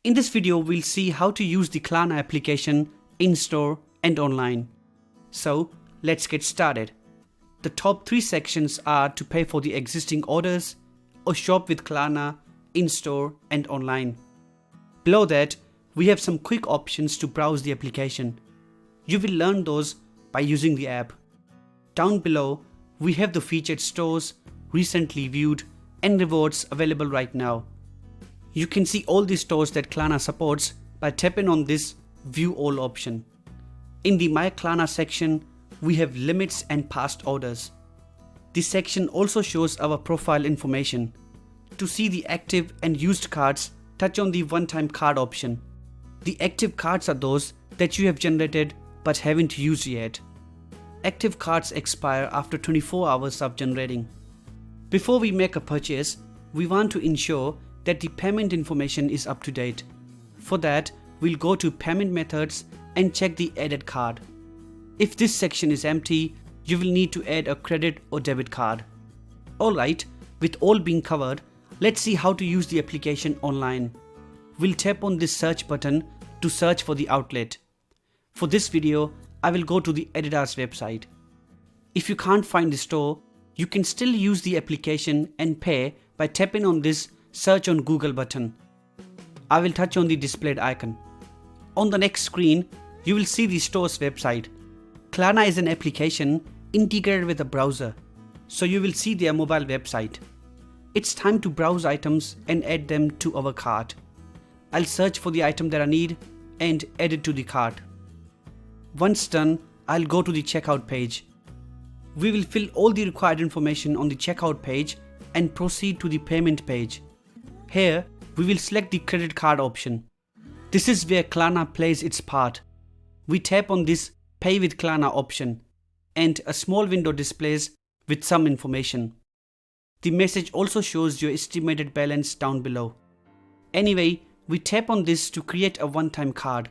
In this video, we'll see how to use the Klarna application in-store and online. So let's get started. The top 3 sections are to pay for the existing orders or shop with Klarna, in-store and online. Below that, we have some quick options to browse the application. You will learn those by using the app. Down below, we have the featured stores, recently viewed and rewards available right now. You can see all the stores that Klarna supports by tapping on this View All option. In the My Klarna section, we have limits and past orders. This section also shows our profile information. To see the active and used cards, touch on the one-time card option. The active cards are those that you have generated but haven't used yet. Active cards expire after 24 hours of generating. Before we make a purchase, we want to ensure that the payment information is up to date. For that, we'll go to Payment Methods and check the Added Card. If this section is empty, you will need to add a credit or debit card. Alright, with all being covered, let's see how to use the application online. We'll tap on this search button to search for the outlet. For this video, I will go to the Adidas website. If you can't find the store, you can still use the application and pay by tapping on this Search on Google button. I will touch on the displayed icon. On the next screen, you will see the store's website. Klarna is an application integrated with a browser, so you will see their mobile website. It's time to browse items and add them to our cart. I'll search for the item that I need and add it to the cart. Once done, I'll go to the checkout page. We will fill all the required information on the checkout page and proceed to the payment page. Here, we will select the credit card option. This is where Klarna plays its part. We tap on this Pay with Klarna option and a small window displays with some information. The message also shows your estimated balance down below. Anyway, we tap on this to create a one-time card.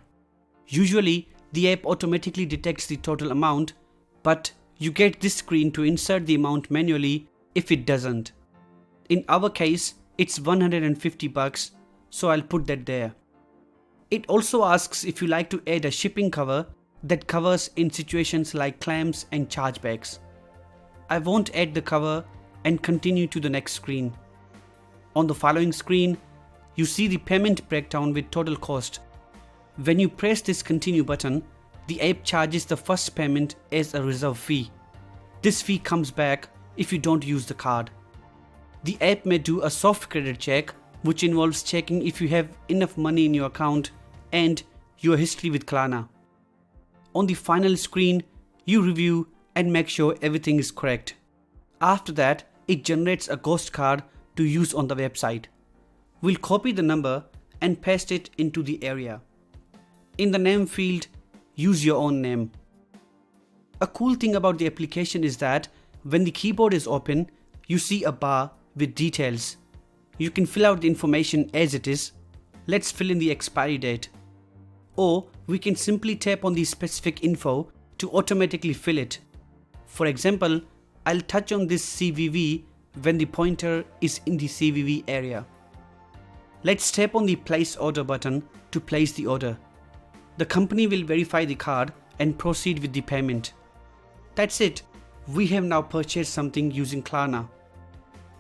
Usually, the app automatically detects the total amount, but you get this screen to insert the amount manually if it doesn't. In our case, it's $150, so I'll put that there. It also asks if you like to add a shipping cover that covers in situations like claims and chargebacks. I won't add the cover and continue to the next screen. On the following screen, you see the payment breakdown with total cost. When you press this continue button, the app charges the first payment as a reserve fee. This fee comes back if you don't use the card. The app may do a soft credit check, which involves checking if you have enough money in your account and your history with Klarna. On the final screen, you review and make sure everything is correct. After that, it generates a ghost card to use on the website. We'll copy the number and paste it into the area. In the name field, use your own name. A cool thing about the application is that when the keyboard is open, you see a bar with details. You can fill out the information as it is. Let's fill in the expiry date. Or we can simply tap on the specific info to automatically fill it. For example, I'll touch on this CVV when the pointer is in the CVV area. Let's tap on the Place Order button to place the order. The company will verify the card and proceed with the payment. That's it. We have now purchased something using Klarna.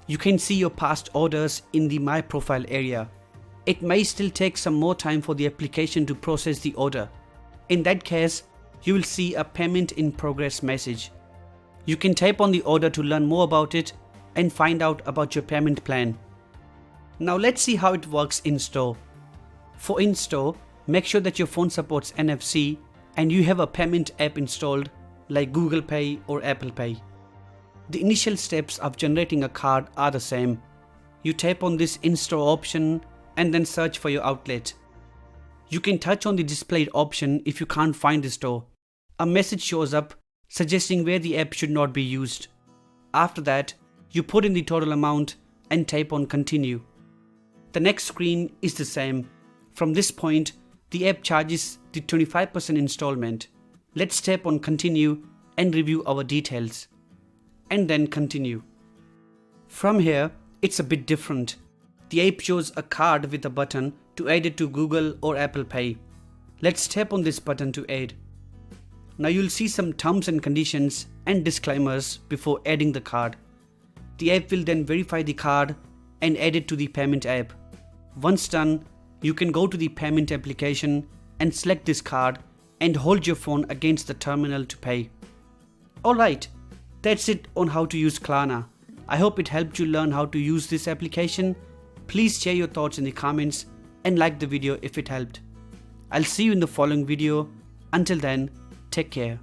You can see your past orders in the My Profile area. It may still take some more time for the application to process the order. In that case, you will see a Payment in Progress message. You can tap on the order to learn more about it and find out about your payment plan. Now let's see how it works in-store. For in-store, make sure that your phone supports NFC and you have a payment app installed like Google Pay or Apple Pay. The initial steps of generating a card are the same. You tap on this in-store option and then search for your outlet. You can touch on the displayed option if you can't find the store. A message shows up suggesting where the app should not be used. After that, you put in the total amount and tap on continue. The next screen is the same. From this point, the app charges the 25% installment. Let's tap on continue and review our details. And then continue. From here, it's a bit different. The app shows a card with a button to to add it to Google or Apple Pay. Let's tap on this button to add. Now you'll see some terms and conditions and disclaimers before adding the card. The app will then verify the card and add it to the payment app. Once done, you can go to the payment application and select this card and hold your phone against the terminal to pay. Alright, that's it on how to use Klarna. I hope it helped you learn how to use this application. Please share your thoughts in the comments and like the video if it helped. I'll see you in the following video. Until then, take care.